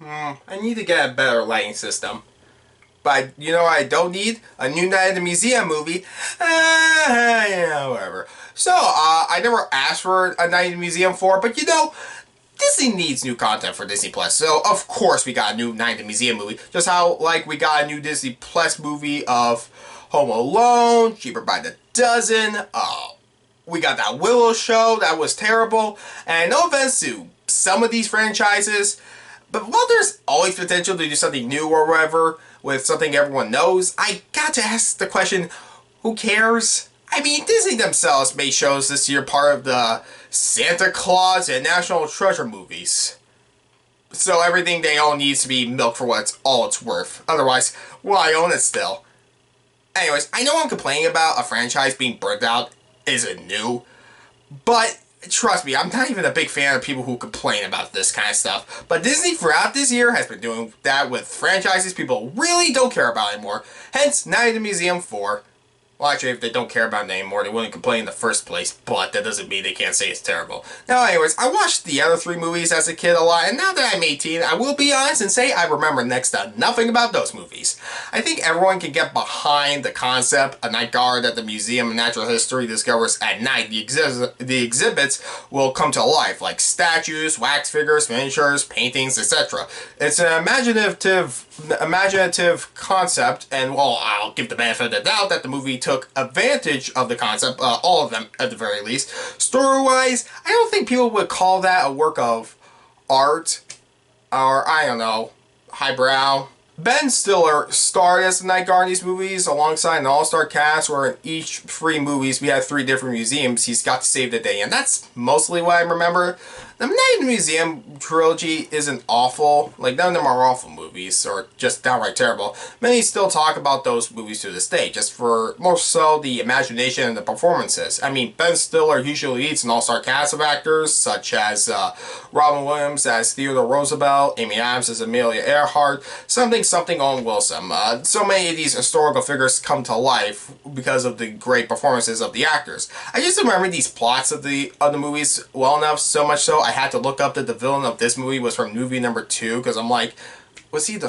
I need to get a better lighting system. But you know I don't need? A new Night at the Museum movie. Yeah, whatever. So, I never asked for a Night at the Museum 4, but you know, Disney needs new content for Disney Plus. So, of course, we got a new Night at the Museum movie. Just how, like, we got a new Disney Plus movie of Home Alone, Cheaper by the Dozen. We got that Willow show that was terrible. And no offense to some of these franchises, but while there's always potential to do something new or whatever with something everyone knows, I got to ask the question, who cares? I mean, Disney themselves made shows this year part of the Santa Claus and National Treasure movies. So everything they own needs to be milked for what all it's worth. Otherwise, why own it still? Anyways, I know I'm complaining about a franchise being burnt out isn't new, but trust me, I'm not even a big fan of people who complain about this kind of stuff. But Disney throughout this year has been doing that with franchises people really don't care about anymore. Hence, Night at the Museum 4. Well, actually, if they don't care about it anymore, they wouldn't complain in the first place, but that doesn't mean they can't say it's terrible. Now, anyways, I watched the other 3 movies as a kid a lot, and now that I'm 18, I will be honest and say I remember next to nothing about those movies. I think everyone can get behind the concept, a night guard at the Museum of Natural History discovers at night the exhibits will come to life, like statues, wax figures, miniatures, paintings, etc. It's an imaginative concept, and well, I'll give the benefit of the doubt that the movie took advantage of the concept, all of them at the very least. Story-wise, I don't think people would call that a work of art, or I don't know, highbrow. Ben Stiller starred as the Night Guard in these movies alongside an all-star cast where in each 3 movies we had 3 different museums he's got to save the day, and that's mostly what I remember. The Night in the Museum trilogy isn't awful. Like, none of them are awful movies, or just downright terrible. Many still talk about those movies to this day, just for more so the imagination and the performances. I mean, Ben Stiller usually leads an all-star cast of actors, such as Robin Williams as Theodore Roosevelt, Amy Adams as Amelia Earhart, something Owen Wilson. So many of these historical figures come to life because of the great performances of the actors. I just remember these plots of the movies well enough, so much so I had to look up that the villain of this movie was from movie number 2, because I'm like, was he the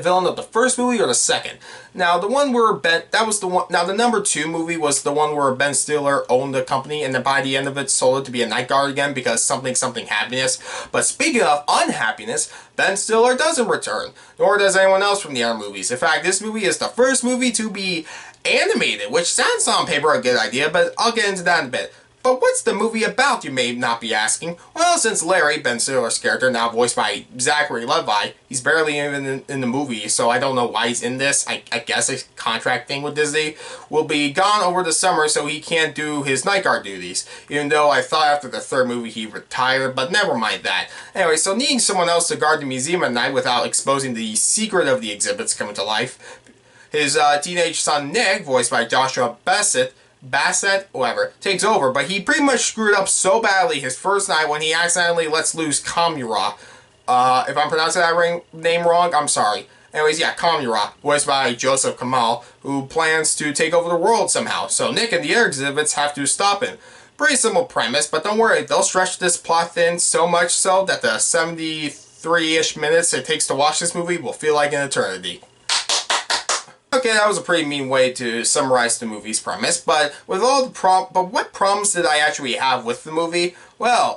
villain of the first movie or the second? Now the one where now the number 2 movie was the one where Ben Stiller owned the company and then by the end of it sold it to be a night guard again because something happiness. But speaking of unhappiness, Ben Stiller doesn't return, nor does anyone else from the other movies. In fact, this movie is the first movie to be animated, which sounds on paper a good idea, but I'll get into that in a bit. But what's the movie about, you may not be asking? Well, since Larry, Ben Stiller's character, now voiced by Zachary Levi, he's barely even in the movie, so I don't know why he's in this. I guess a contract thing with Disney. Will be gone over the summer, so he can't do his night guard duties. Even though I thought after the 3rd movie he retired, but never mind that. Anyway, so needing someone else to guard the museum at night without exposing the secret of the exhibits coming to life, his teenage son Nick, voiced by Joshua Bassett, whatever, takes over, but he pretty much screwed up so badly his first night when he accidentally lets loose Kahmunrah. If I'm pronouncing that name wrong, I'm sorry. Anyways, yeah, Kahmunrah, voiced by Joseph Kamal, who plans to take over the world somehow, so Nick and the other exhibits have to stop him. Pretty simple premise, but don't worry, they'll stretch this plot thin so much so that the 73-ish minutes it takes to watch this movie will feel like an eternity. Okay, that was a pretty mean way to summarize the movie's premise, but with all the what problems did I actually have with the movie? Well,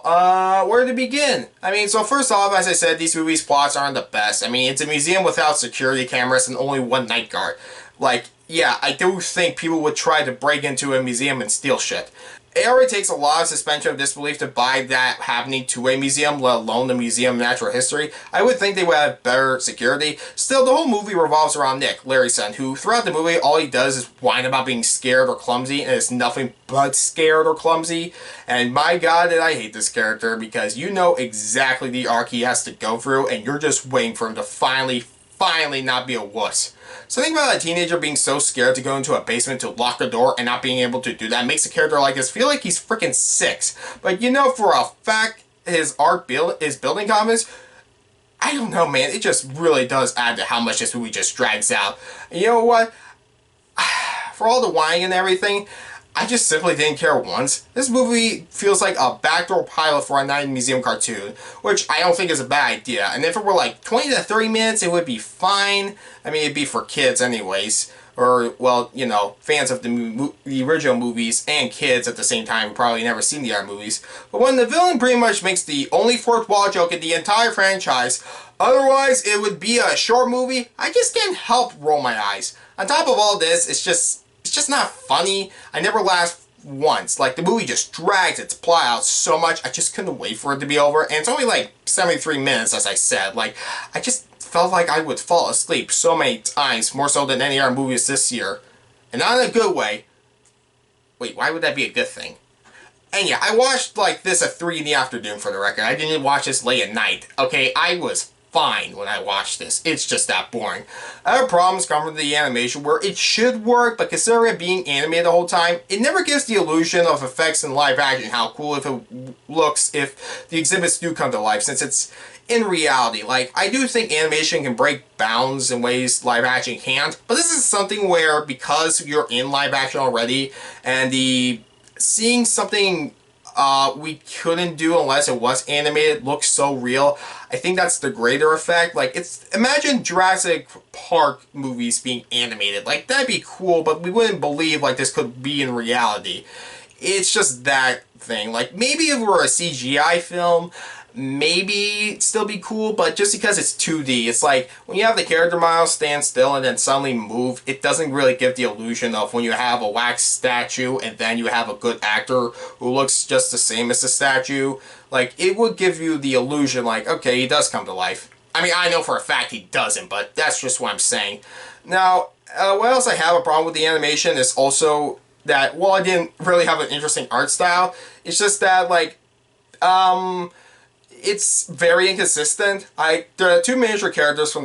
where to begin? I mean, so first off, as I said, these movies' plots aren't the best. I mean, it's a museum without security cameras and only 1 night guard. Like, yeah, I do think people would try to break into a museum and steal shit. It already takes a lot of suspension of disbelief to buy that happening to a museum, let alone the Museum of Natural History. I would think they would have better security. Still, the whole movie revolves around Nick, Larry's son, who throughout the movie, all he does is whine about being scared or clumsy, and it's nothing but scared or clumsy. And my god, did I hate this character, because you know exactly the arc he has to go through, and you're just waiting for him to finally not be a wuss. So think about a teenager being so scared to go into a basement to lock the door and not being able to do that makes a character like this feel like he's freaking 6. But you know for a fact his building confidence, I don't know, man, it just really does add to how much this movie just drags out. And you know what? For all the whining and everything, I just simply didn't care once. This movie feels like a backdoor pilot for a night in museum cartoon, which I don't think is a bad idea. And if it were like 20 to 30 minutes, it would be fine. I mean, it'd be for kids anyways. Or, well, you know, fans of the original movies and kids at the same time who probably never seen the other movies. But when the villain pretty much makes the only fourth wall joke in the entire franchise, otherwise it would be a short movie, I just can't help roll my eyes. On top of all this, it's just not funny. I never laughed once. Like, the movie just drags its plot out so much, I just couldn't wait for it to be over. And it's only like 73 minutes, as I said. Like, I just felt like I would fall asleep so many times, more so than any other movies this year. And not in a good way. Wait, why would that be a good thing? And yeah, I watched like this at 3 in the afternoon for the record. I didn't watch this late at night. Okay, I was fine when I watched this. It's just that boring. Other problems come from the animation where it should work, but considering it being animated the whole time, it never gives the illusion of effects in live action, how cool if it looks if the exhibits do come to life, since it's in reality. Like, I do think animation can break bounds in ways live action can't, but this is something where, because you're in live action already, and seeing something we couldn't do unless it was animated looks so real, I think that's the greater effect. Like, imagine Jurassic Park movies being animated. Like, that'd be cool, but we wouldn't believe like this could be in reality. It's just that thing. Like, maybe if it were a CGI film, maybe it'd still be cool, but just because it's 2D, it's like when you have the character model stand still and then suddenly move, it doesn't really give the illusion of when you have a wax statue and then you have a good actor who looks just the same as the statue. Like, it would give you the illusion like, okay, he does come to life. I mean, I know for a fact he doesn't, but that's just what I'm saying. Now, what else I have a problem with the animation is also that, well, I didn't really have an interesting art style. It's just that, like, it's very inconsistent. The two major characters from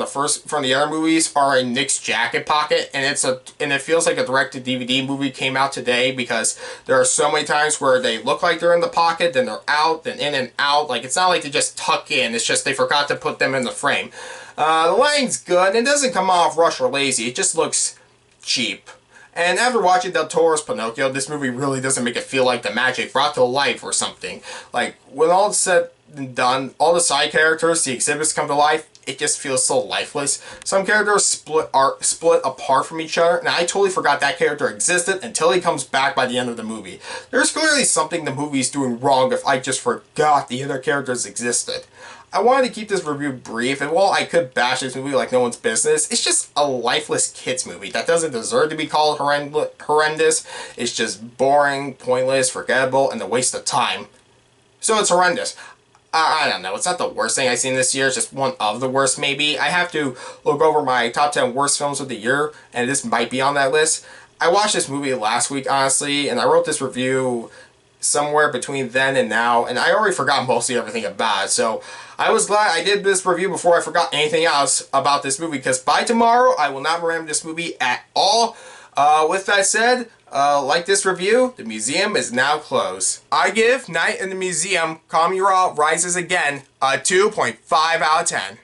the other movies are in Nick's jacket pocket, and it feels like a direct-to-DVD movie came out today, because there are so many times where they look like they're in the pocket, then they're out, then in and out. Like, it's not like they just tuck in, it's just they forgot to put them in the frame. The lighting's good, and it doesn't come off rushed or lazy, it just looks cheap. And after watching Del Toro's Pinocchio, this movie really doesn't make it feel like the magic brought to life or something. Like, when all is said and done, all the side characters, the exhibits come to life, it just feels so lifeless. Some characters split apart from each other, and I totally forgot that character existed until he comes back by the end of the movie. There's clearly something the movie's doing wrong if I just forgot the other characters existed. I wanted to keep this review brief, and while I could bash this movie like no one's business, it's just a lifeless kids movie that doesn't deserve to be called horrendous. It's just boring, pointless, forgettable, and a waste of time. So it's horrendous. I don't know, it's not the worst thing I've seen this year, it's just one of the worst maybe. I have to look over my top 10 worst films of the year, and this might be on that list. I watched this movie last week, honestly, and I wrote this review somewhere between then and now, and I already forgot mostly everything about it, so I was glad I did this review before I forgot anything else about this movie, because by tomorrow, I will not remember this movie at all. With that said, like this review, the museum is now closed. I give Night in the Museum, Kahmunrah Rises Again, a 2.5 out of 10.